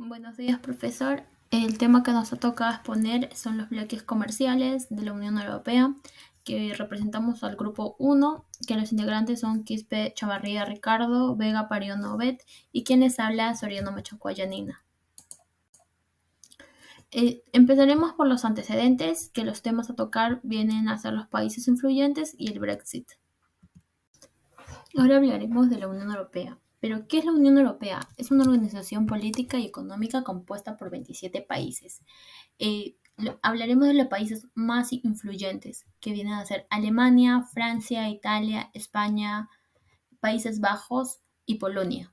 Buenos días, profesor. El tema que nos ha tocado exponer son los bloques comerciales de la Unión Europea, que representamos al grupo 1, que los integrantes son Quispe Chavarría Ricardo, Vega Pariono Bet y quien les habla Soriano Machacuá Yanina. Empezaremos por los antecedentes, que los temas a tocar vienen a ser los países influyentes y el Brexit. Ahora hablaremos de la Unión Europea. ¿Pero qué es la Unión Europea? Es una organización política y económica compuesta por 27 países. Hablaremos de los países más influyentes, que vienen a ser Alemania, Francia, Italia, España, Países Bajos y Polonia.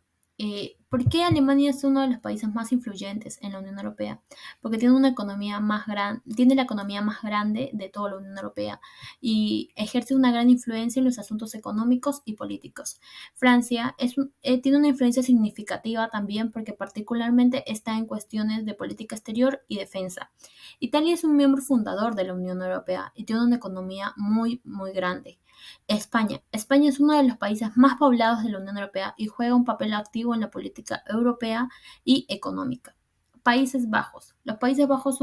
¿Por qué Alemania es uno de los países más influyentes en la Unión Europea? Porque tiene una economía más grande, tiene la economía más grande de toda la Unión Europea y ejerce una gran influencia en los asuntos económicos y políticos. Francia tiene una influencia significativa también porque particularmente está en cuestiones de política exterior y defensa. Italia es un miembro fundador de la Unión Europea y tiene una economía muy grande. España. España es uno de los países más poblados de la Unión Europea y juega un papel activo en la política europea y económica. Países Bajos. Los Países Bajos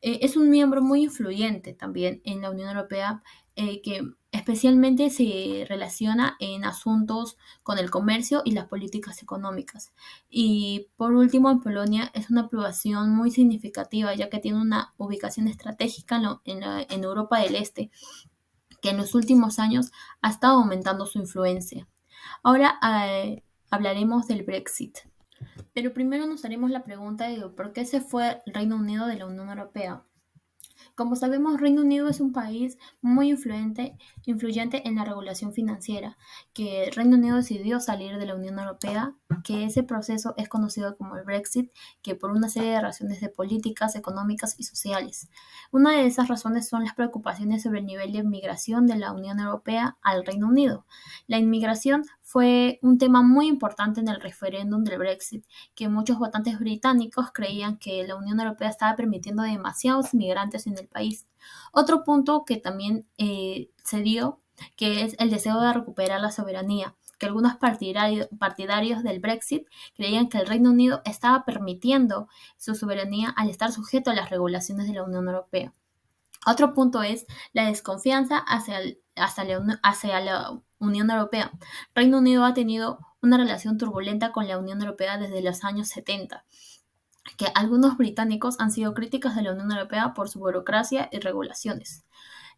es un miembro muy influyente también en la Unión Europea que especialmente se relaciona en asuntos con el comercio y las políticas económicas. Y por último, en Polonia es una población muy significativa ya que tiene una ubicación estratégica en Europa del Este que en los últimos años ha estado aumentando su influencia. Ahora hablaremos del Brexit. Pero primero nos haremos la pregunta de por qué se fue el Reino Unido de la Unión Europea. Como sabemos, Reino Unido es un país muy influyente en la regulación financiera, que Reino Unido decidió salir de la Unión Europea, que ese proceso es conocido como el Brexit, que por una serie de razones de políticas, económicas y sociales. Una de esas razones son las preocupaciones sobre el nivel de inmigración de la Unión Europea al Reino Unido. La inmigración fue un tema muy importante en el referéndum del Brexit, que muchos votantes británicos creían que la Unión Europea estaba permitiendo demasiados migrantes en el país. Otro punto que también se dio, que es el deseo de recuperar la soberanía, que algunos partidarios del Brexit creían que el Reino Unido estaba permitiendo su soberanía al estar sujeto a las regulaciones de la Unión Europea. Otro punto es la desconfianza hacia la Unión Europea. Reino Unido ha tenido una relación turbulenta con la Unión Europea desde los años 70, que algunos británicos han sido críticos de la Unión Europea por su burocracia y regulaciones.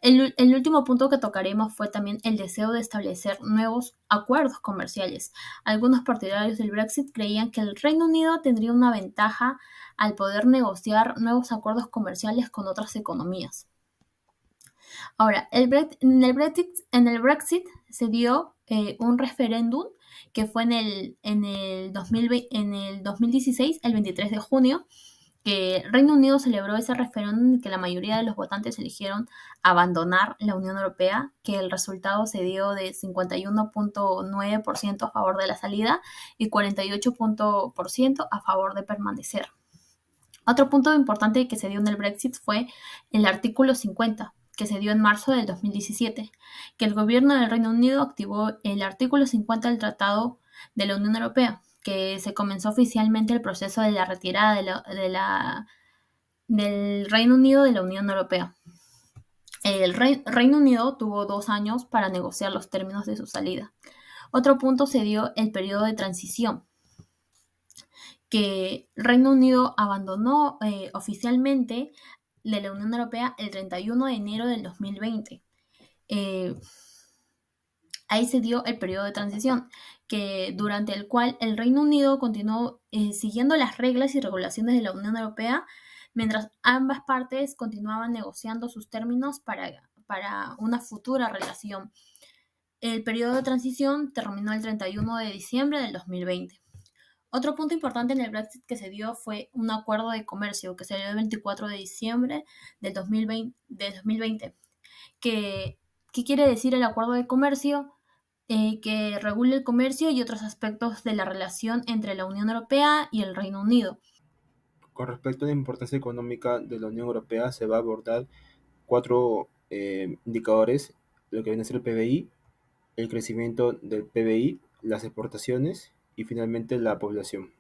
El último punto que tocaremos fue también el deseo de establecer nuevos acuerdos comerciales. Algunos partidarios del Brexit creían que el Reino Unido tendría una ventaja al poder negociar nuevos acuerdos comerciales con otras economías. Ahora, en el Brexit se dio un referéndum que fue en el 2016, el 23 de junio, que Reino Unido celebró ese referéndum y que la mayoría de los votantes eligieron abandonar la Unión Europea, que el resultado se dio de 51.9% a favor de la salida y 48% a favor de permanecer. Otro punto importante que se dio en el Brexit fue el artículo 50, que se dio en marzo del 2017, que el gobierno del Reino Unido activó el artículo 50 del Tratado de la Unión Europea, que se comenzó oficialmente el proceso de la retirada del Reino Unido de la Unión Europea. El Reino Unido tuvo 2 años para negociar los términos de su salida. Otro punto se dio el periodo de transición, que Reino Unido abandonó oficialmente de la Unión Europea el 31 de enero del 2020. Eh, Ahí se dio el periodo de transición, que durante el cual el Reino Unido continuó siguiendo las reglas y regulaciones de la Unión Europea, mientras ambas partes continuaban negociando sus términos para una futura relación. El periodo de transición terminó el 31 de diciembre del 2020. Otro punto importante en el Brexit que se dio fue un acuerdo de comercio que se dio el 24 de diciembre del 2020. ¿Qué quiere decir el acuerdo de comercio? Que regule el comercio y otros aspectos de la relación entre la Unión Europea y el Reino Unido. Con respecto a la importancia económica de la Unión Europea, se va a abordar cuatro indicadores: lo que viene a ser el PBI, el crecimiento del PBI, las exportaciones y finalmente la población.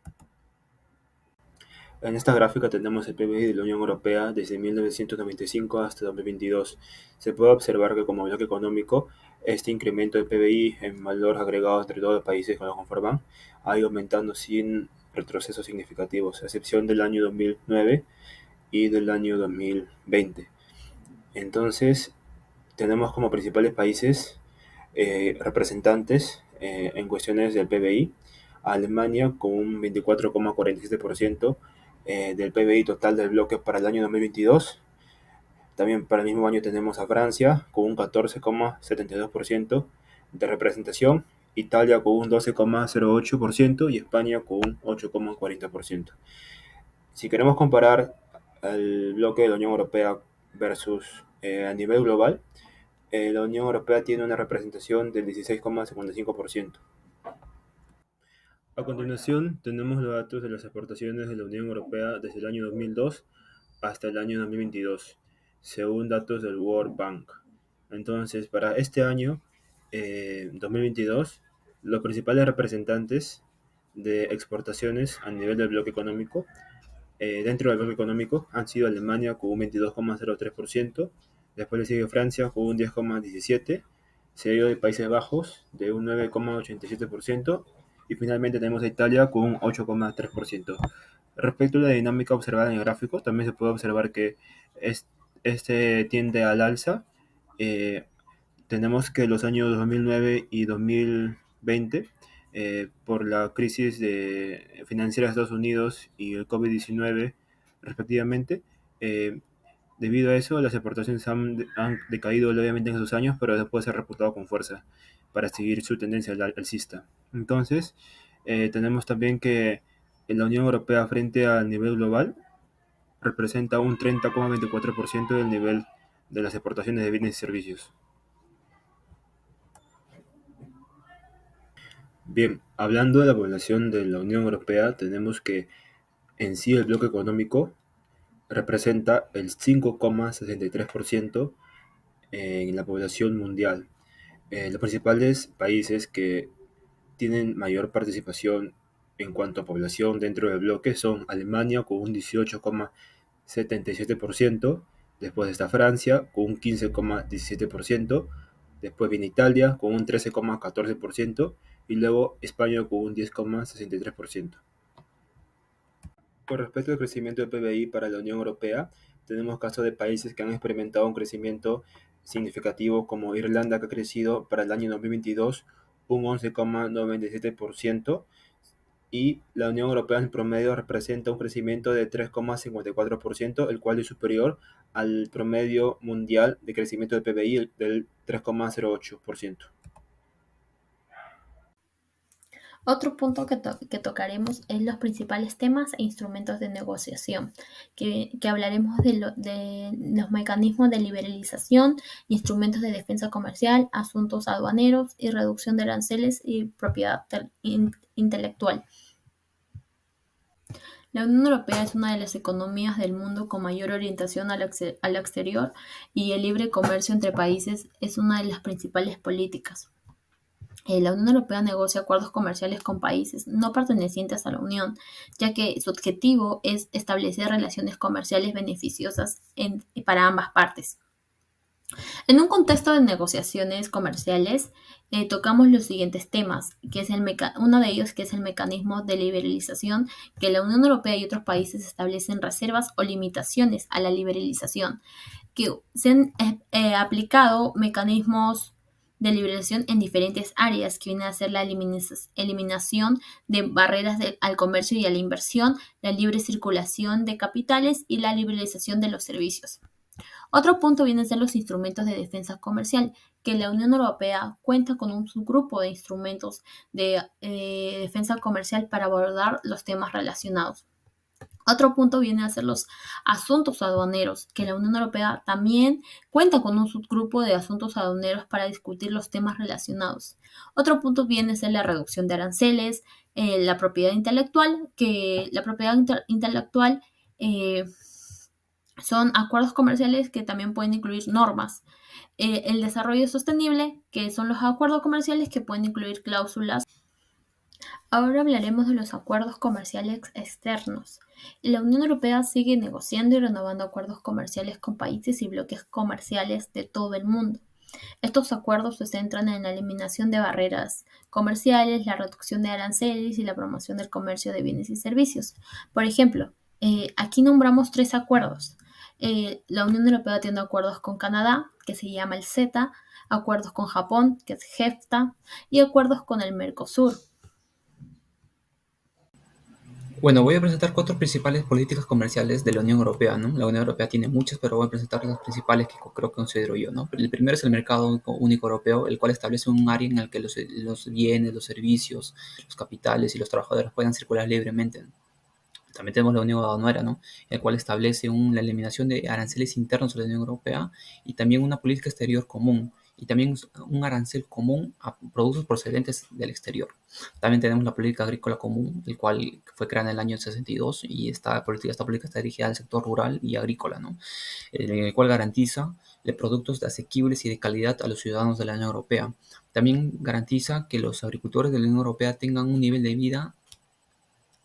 En esta gráfica tenemos el PBI de la Unión Europea desde 1995 hasta 2022. Se puede observar que como bloque económico, este incremento del PBI en valor agregado entre todos los países que lo conforman ha ido aumentando sin retrocesos significativos, a excepción del año 2009 y del año 2020. Entonces, tenemos como principales países representantes en cuestiones del PBI, Alemania con un 24,47% del PBI total del bloque para el año 2022. También para el mismo año tenemos a Francia con un 14,72% de representación, Italia con un 12,08% y España con un 8,40%. Si queremos comparar el bloque de la Unión Europea versus a nivel global, la Unión Europea tiene una representación del 16,55%. A continuación, tenemos los datos de las exportaciones de la Unión Europea desde el año 2002 hasta el año 2022, según datos del World Bank. Entonces, para este año 2022, los principales representantes de exportaciones a nivel del bloque económico, dentro del bloque económico, han sido Alemania con un 22,03%, después le sigue Francia con un 10,17%, seguido de Países Bajos de un 9,87% y finalmente tenemos a Italia con un 8,3%. Respecto a la dinámica observada en el gráfico, también se puede observar que es, este tiende al alza. Eh, Tenemos que los años 2009 y 2020, por la crisis financiera de Estados Unidos y el COVID-19 respectivamente, eh, debido a eso las exportaciones han decaído levemente en esos años, pero después se ha repuntado con fuerza para seguir su tendencia alcista. Entonces, tenemos también que la Unión Europea frente al nivel global representa un 30,24% del nivel de las exportaciones de bienes y servicios. Bien, hablando de la población de la Unión Europea, tenemos que en sí el bloque económico representa el 5,63% en la población mundial. Los principales países que tienen mayor participación en cuanto a población dentro del bloque son Alemania con un 18,77%, después está Francia con un 15,17%, después viene Italia con un 13,14% y luego España con un 10,63%. Con respecto al crecimiento del PBI para la Unión Europea, tenemos casos de países que han experimentado un crecimiento significativo, como Irlanda, que ha crecido para el año 2022 un 11,97%, y la Unión Europea en promedio representa un crecimiento de 3,54%, el cual es superior al promedio mundial de crecimiento del PBI del 3,08%. Otro punto que tocaremos es los principales temas e instrumentos de negociación, que hablaremos de los mecanismos de liberalización, instrumentos de defensa comercial, asuntos aduaneros y reducción de aranceles y propiedad intelectual. La Unión Europea es una de las economías del mundo con mayor orientación al exterior y el libre comercio entre países es una de las principales políticas. La Unión Europea negocia acuerdos comerciales con países no pertenecientes a la Unión, ya que su objetivo es establecer relaciones comerciales beneficiosas para ambas partes. En un contexto de negociaciones comerciales, tocamos los siguientes temas, que es uno de ellos que es el mecanismo de liberalización, que la Unión Europea y otros países establecen reservas o limitaciones a la liberalización, que se han aplicado mecanismos de liberalización en diferentes áreas, que viene a ser la eliminación de barreras al comercio y a la inversión, la libre circulación de capitales y la liberalización de los servicios. Otro punto viene a ser los instrumentos de defensa comercial, que la Unión Europea cuenta con un subgrupo de instrumentos de defensa comercial para abordar los temas relacionados. Otro punto viene a ser los asuntos aduaneros, que la Unión Europea también cuenta con un subgrupo de asuntos aduaneros para discutir los temas relacionados. Otro punto viene a ser la reducción de aranceles, la propiedad intelectual, que la propiedad intelectual son acuerdos comerciales que también pueden incluir normas. El desarrollo sostenible, que son los acuerdos comerciales que pueden incluir cláusulas Ahora hablaremos de los acuerdos comerciales externos. La Unión Europea sigue negociando y renovando acuerdos comerciales con países y bloques comerciales de todo el mundo. Estos acuerdos se centran en la eliminación de barreras comerciales, la reducción de aranceles y la promoción del comercio de bienes y servicios. Por ejemplo, aquí nombramos tres acuerdos. La Unión Europea tiene acuerdos con Canadá, que se llama el CETA, acuerdos con Japón, que es JEFTA, y acuerdos con el Mercosur. Bueno, voy a presentar cuatro principales políticas comerciales de la Unión Europea, ¿no? La Unión Europea tiene muchas, pero voy a presentar las principales que creo que considero yo, ¿no? El primero es el mercado único europeo, el cual establece un área en el que los bienes, los servicios, los capitales y los trabajadores puedan circular libremente. También tenemos la Unión Aduanera, ¿no? El cual establece la eliminación de aranceles internos de la Unión Europea y también una política exterior común y también un arancel común a productos procedentes del exterior. También tenemos la política agrícola común, el cual fue creada en el año 62 y esta política está dirigida al sector rural y agrícola, ¿no? El cual garantiza productos asequibles y de calidad a los ciudadanos de la Unión Europea. También garantiza que los agricultores de la Unión Europea tengan un nivel de vida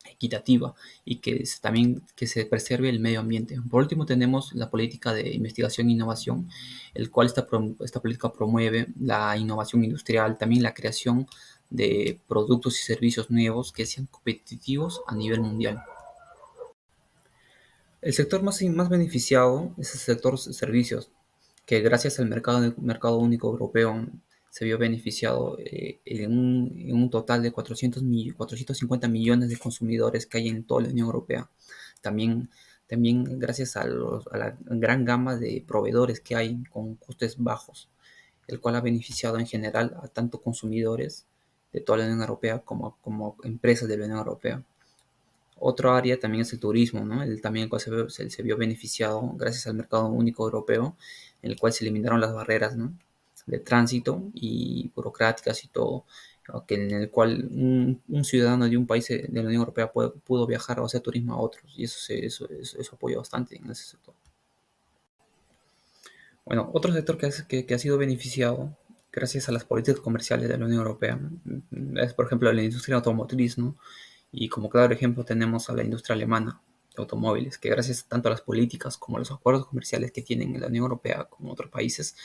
equitativa y también que se preserve el medio ambiente. Por último, tenemos la política de investigación e innovación, el cual esta política promueve la innovación industrial, también la creación de productos y servicios nuevos que sean competitivos a nivel mundial. El sector más beneficiado es el sector servicios, que gracias al mercado único europeo se vio beneficiado en un total de 450 millones de consumidores que hay en toda la Unión Europea. También, también gracias a la gran gama de proveedores que hay con costes bajos, el cual ha beneficiado en general a tanto consumidores de toda la Unión Europea como empresas de la Unión Europea. Otro área también es el turismo, ¿no? También el cual se vio beneficiado gracias al mercado único europeo, en el cual se eliminaron las barreras, ¿no? De tránsito y burocráticas y todo, en el cual un ciudadano de un país de la Unión Europea pudo viajar o hacer turismo a otros, y eso apoyó bastante en ese sector. Bueno, otro sector que ha sido beneficiado gracias a las políticas comerciales de la Unión Europea es, por ejemplo, la industria automotriz, ¿no? Y como claro ejemplo tenemos a la industria alemana de automóviles, que gracias tanto a las políticas como a los acuerdos comerciales que tienen en la Unión Europea con otros países,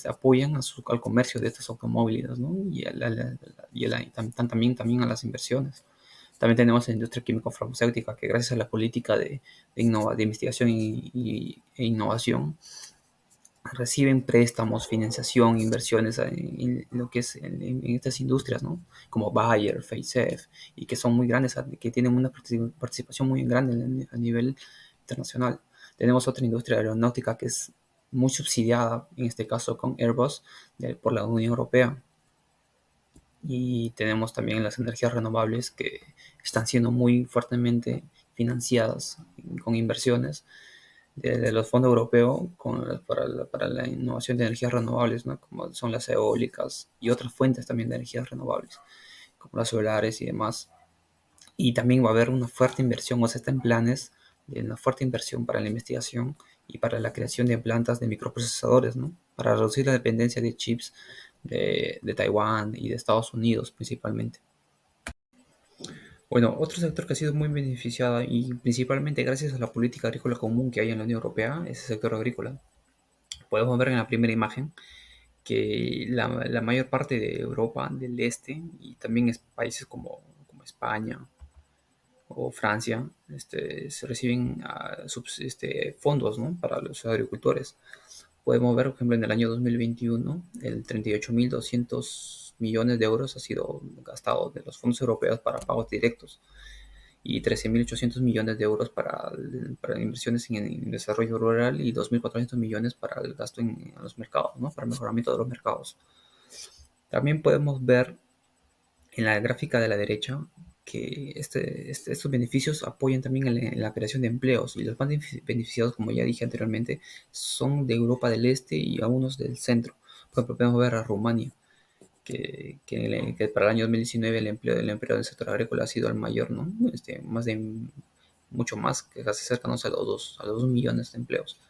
apoyan al comercio de estos automóviles, ¿no? También a las inversiones. También tenemos la industria químico-farmacéutica, que gracias a la política de investigación e innovación reciben préstamos, financiación, inversiones en lo que es en estas industrias, ¿no? Como Bayer, FACEF, y que son muy grandes, que tienen una participación muy grande a nivel internacional. Tenemos otra industria aeronáutica que es muy subsidiada, en este caso con Airbus, por la Unión Europea. Y tenemos también las energías renovables que están siendo muy fuertemente financiadas con inversiones de los fondos europeos para la innovación de energías renovables, ¿no? Como son las eólicas y otras fuentes también de energías renovables, como las solares y demás. Y también va a haber una fuerte inversión, o sea, está en planes de una fuerte inversión para la investigación y para la creación de plantas de microprocesadores, ¿no? Para reducir la dependencia de chips de Taiwán y de Estados Unidos principalmente. Bueno, otro sector que ha sido muy beneficiado y principalmente gracias a la política agrícola común que hay en la Unión Europea es el sector agrícola. Podemos ver en la primera imagen que la mayor parte de Europa del Este y también países como España o Francia se reciben fondos, ¿no? Para los agricultores. Podemos ver, por ejemplo, en el año 2021, el 38.200 millones de euros ha sido gastado de los fondos europeos para pagos directos y 13.800 millones de euros para inversiones en desarrollo rural y 2.400 millones para el gasto en los mercados, ¿no? Para el mejoramiento de los mercados. También podemos ver en la gráfica de la derecha que estos beneficios apoyan también en la creación de empleos y los más beneficiados, como ya dije anteriormente, son de Europa del Este y algunos del centro. Por ejemplo, podemos ver a Rumania, que para el año 2019 el empleo del sector agrícola ha sido el mayor, ¿no? Mucho más, que casi cercanos a los 2 millones de empleos.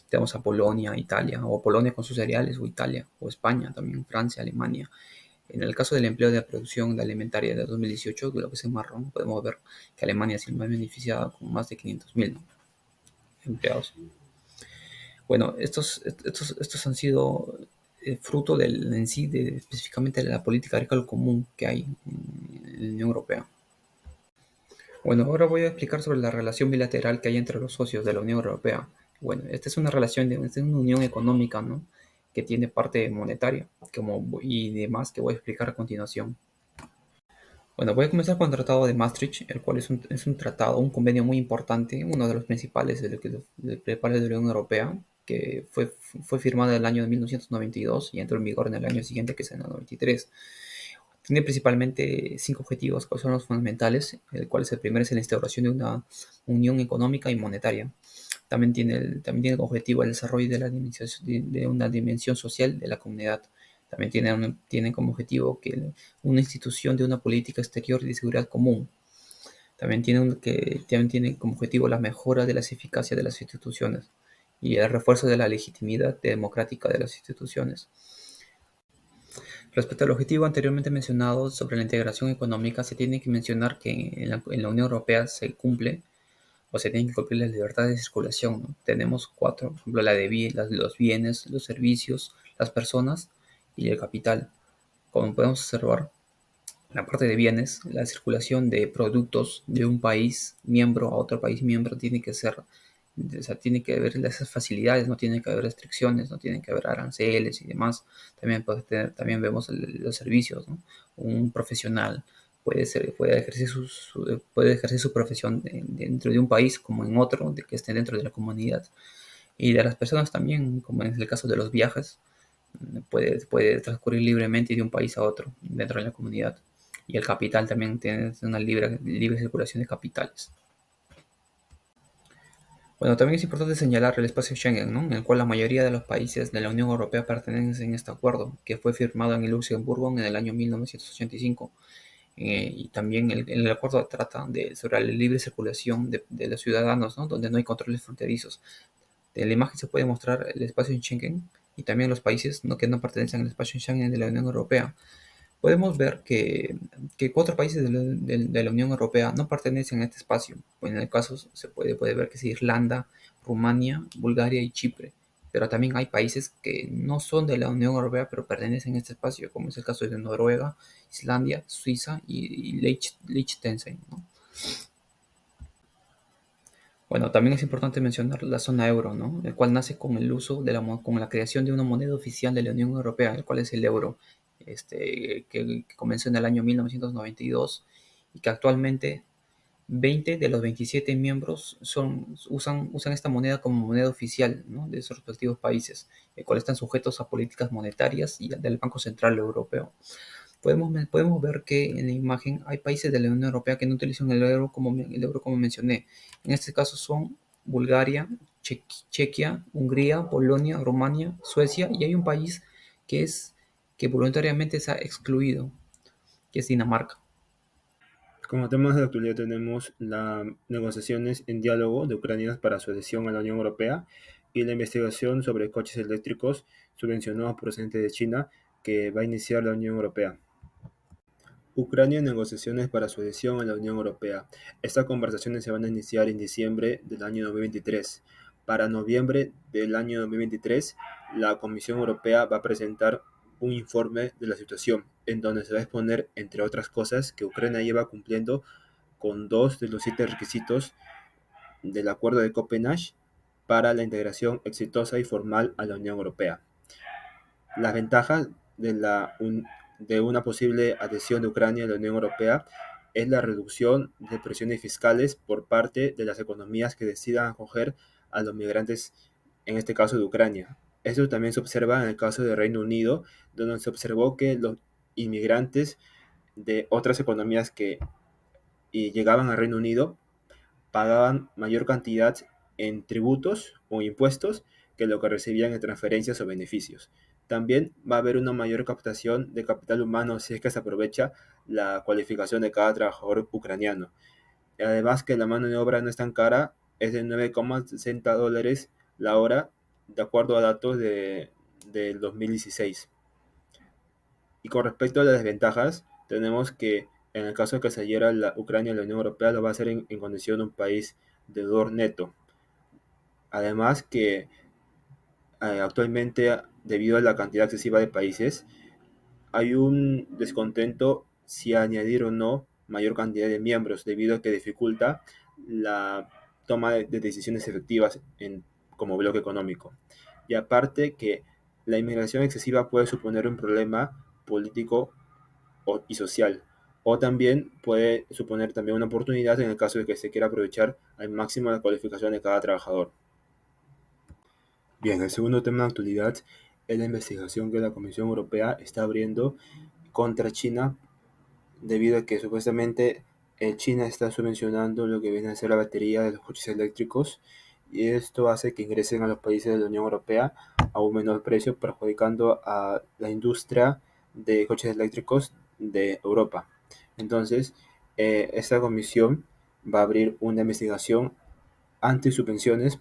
Tenemos a Polonia, Italia, o Polonia con sus cereales, o Italia, o España, también Francia, Alemania, En el caso del empleo de la producción alimentaria de 2018, de lo que es en marrón, podemos ver que Alemania es el más beneficiado con más de 500.000 empleados. Bueno, estos han sido fruto en sí específicamente de la política agrícola común que hay en la Unión Europea. Bueno, ahora voy a explicar sobre la relación bilateral que hay entre los socios de la Unión Europea. Bueno, esta es una relación, esta es una unión económica, ¿no? Que tiene parte monetaria y demás que voy a explicar a continuación. Bueno, voy a comenzar con el Tratado de Maastricht, el cual es un tratado, un convenio muy importante, uno de los principales de la Unión Europea, que fue firmado en el año de 1992 y entró en vigor en el año siguiente, que es en el 93. Tiene principalmente 5 objetivos, que son los fundamentales, el cual el primero es la instauración de una unión económica y monetaria. También tiene como objetivo el desarrollo de una dimensión social de la comunidad. También tiene como objetivo una institución de una política exterior y de seguridad común. También tiene como objetivo la mejora de la eficacia de las instituciones y el refuerzo de la legitimidad democrática de las instituciones. Respecto al objetivo anteriormente mencionado sobre la integración económica, se tiene que mencionar que en la Unión Europea se cumple o se tienen que cumplir las libertades de circulación, ¿no? Tenemos 4, por ejemplo, los bienes, los servicios, las personas y el capital. Como podemos observar, en la parte de bienes, la circulación de productos de un país miembro a otro país miembro tiene que haber esas facilidades, no tiene que haber restricciones, no tiene que haber aranceles y demás. También vemos los servicios, ¿no? Un profesional puede ejercer su profesión dentro de un país como en otro, que esté dentro de la comunidad. Y de las personas también, como en el caso de los viajes, puede transcurrir libremente de un país a otro dentro de la comunidad. Y el capital también tiene una libre circulación de capitales. Bueno, también es importante señalar el espacio Schengen, ¿no? En el cual la mayoría de los países de la Unión Europea pertenecen a este acuerdo, que fue firmado en Luxemburgo en el año 1985. Y también el acuerdo trata sobre la libre circulación de los ciudadanos, ¿no? Donde no hay controles fronterizos. En la imagen se puede mostrar el espacio Schengen y también los países, ¿no?, que no pertenecen al espacio Schengen de la Unión Europea. Podemos ver que 4 países de la Unión Europea no pertenecen a este espacio. En el caso se puede ver que es Irlanda, Rumania, Bulgaria y Chipre. Pero también hay países que no son de la Unión Europea, pero pertenecen a este espacio, como es el caso de Noruega, Islandia, Suiza y Liechtenstein, ¿no? Bueno, también es importante mencionar la zona euro, ¿no? El cual nace con el uso con la creación de una moneda oficial de la Unión Europea, el cual es el euro, que comenzó en el año 1992 y que actualmente 20 de los 27 miembros usan esta moneda como moneda oficial, ¿no?, de sus respectivos países, el cual están sujetos a políticas monetarias y del Banco Central Europeo. Podemos ver que en la imagen hay países de la Unión Europea que no utilizan el euro como mencioné. En este caso son Bulgaria, Chequia, Hungría, Polonia, Rumania, Suecia, y hay un país que voluntariamente se ha excluido, que es Dinamarca. Como temas de actualidad tenemos las negociaciones en diálogo de Ucrania para su adhesión a la Unión Europea y la investigación sobre coches eléctricos subvencionados procedentes de China que va a iniciar la Unión Europea. Ucrania en negociaciones para su adhesión a la Unión Europea. Estas conversaciones se van a iniciar en diciembre del año 2023. Para noviembre del año 2023, la Comisión Europea va a presentar un informe de la situación, en donde se va a exponer, entre otras cosas, que Ucrania lleva cumpliendo con 2 de los 7 requisitos del Acuerdo de Copenhague para la integración exitosa y formal a la Unión Europea. Las ventajas de una posible adhesión de Ucrania a la Unión Europea es la reducción de presiones fiscales por parte de las economías que decidan acoger a los migrantes, en este caso de Ucrania. Esto también se observa en el caso de Reino Unido, donde se observó que los inmigrantes de otras economías que llegaban al Reino Unido pagaban mayor cantidad en tributos o impuestos que lo que recibían en transferencias o beneficios. También va a haber una mayor captación de capital humano si es que se aprovecha la cualificación de cada trabajador ucraniano. Además que la mano de obra no es tan cara, es de $9,60 la hora, de acuerdo a datos del 2016. Y con respecto a las desventajas, tenemos que en el caso de que se adhiera Ucrania a la Unión Europea, lo va a hacer en condición de un país deudor neto. Además que actualmente, debido a la cantidad excesiva de países, hay un descontento si añadir o no mayor cantidad de miembros, debido a que dificulta la toma de decisiones efectivas como bloque económico. Y aparte que la inmigración excesiva puede suponer un problema político y social, o también puede suponer también una oportunidad en el caso de que se quiera aprovechar al máximo la cualificación de cada trabajador. Bien, el segundo tema de actualidad es la investigación que la Comisión Europea está abriendo contra China, debido a que supuestamente China está subvencionando lo que viene a ser la batería de los coches eléctricos, y esto hace que ingresen a los países de la Unión Europea a un menor precio, perjudicando a la industria de coches eléctricos de Europa. Entonces, esta comisión va a abrir una investigación anti-subvenciones,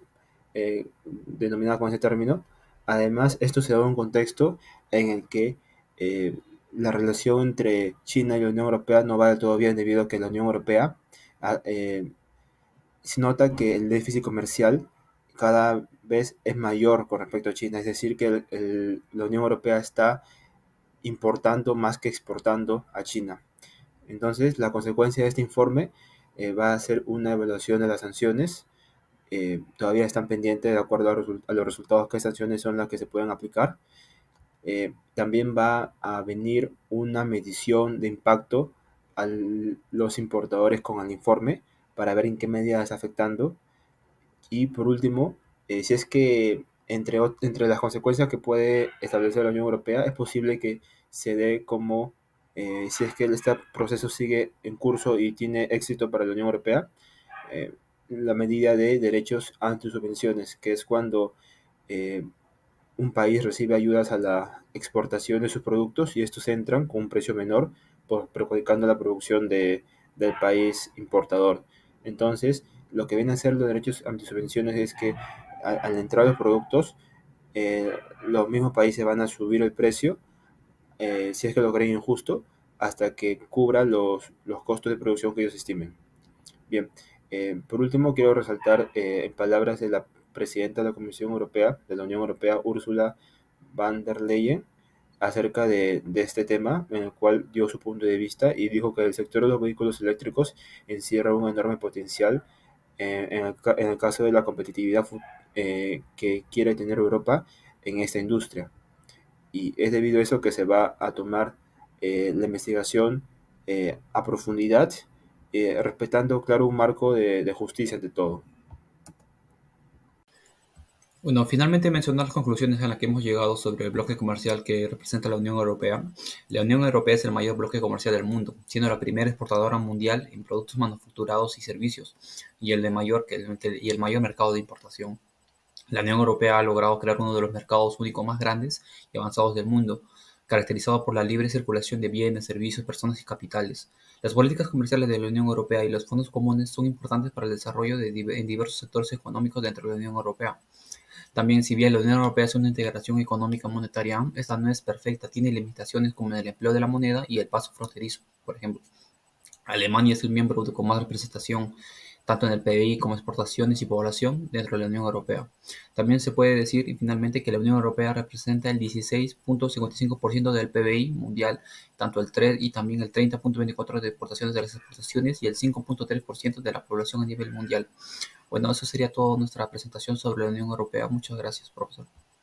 denominada con ese término. Además, esto se da en un contexto en el que la relación entre China y la Unión Europea no va del todo bien, debido a que la Unión Europea se nota que el déficit comercial cada vez es mayor con respecto a China, es decir, que la Unión Europea está importando más que exportando a China. Entonces, la consecuencia de este informe va a ser una evaluación de las sanciones. Todavía están pendientes de acuerdo a los resultados qué sanciones son las que se pueden aplicar. También va a venir una medición de impacto a los importadores con el informe para ver en qué medida está afectando. Y por último, si es que entre las consecuencias que puede establecer la Unión Europea, es posible que se dé como, si es que este proceso sigue en curso y tiene éxito para la Unión Europea, la medida de derechos ante subvenciones, que es cuando un país recibe ayudas a la exportación de sus productos y estos entran con un precio menor, perjudicando la producción del país importador. Entonces, lo que vienen a ser los derechos ante subvenciones es que al entrar los productos, los mismos países van a subir el precio, si es que lo creen injusto, hasta que cubra los costos de producción que ellos estimen. Bien, por último quiero resaltar en palabras de la presidenta de la Comisión Europea, de la Unión Europea, Ursula von der Leyen, acerca de este tema, en el cual dio su punto de vista y dijo que el sector de los vehículos eléctricos encierra un enorme potencial en el caso de la competitividad que quiere tener Europa en esta industria. Y es debido a eso que se va a tomar la investigación a profundidad, respetando, claro, un marco de justicia ante todo. Bueno, finalmente mencionar las conclusiones a las que hemos llegado sobre el bloque comercial que representa la Unión Europea. La Unión Europea es el mayor bloque comercial del mundo, siendo la primera exportadora mundial en productos manufacturados y servicios, y el mayor mercado de importación. La Unión Europea ha logrado crear uno de los mercados únicos más grandes y avanzados del mundo, caracterizado por la libre circulación de bienes, servicios, personas y capitales. Las políticas comerciales de la Unión Europea y los fondos comunes son importantes para el desarrollo en diversos sectores económicos dentro de la Unión Europea. También, si bien la Unión Europea es una integración económica monetaria, esta no es perfecta, tiene limitaciones como el empleo de la moneda y el paso fronterizo. Por ejemplo, Alemania es el miembro con más representación, tanto en el PBI como exportaciones y población dentro de la Unión Europea. También se puede decir, y finalmente, que la Unión Europea representa el 16.55% del PBI mundial, tanto el 3 y también el 30.24% de exportaciones de las exportaciones y el 5.3% de la población a nivel mundial. Bueno, eso sería toda nuestra presentación sobre la Unión Europea. Muchas gracias, profesor.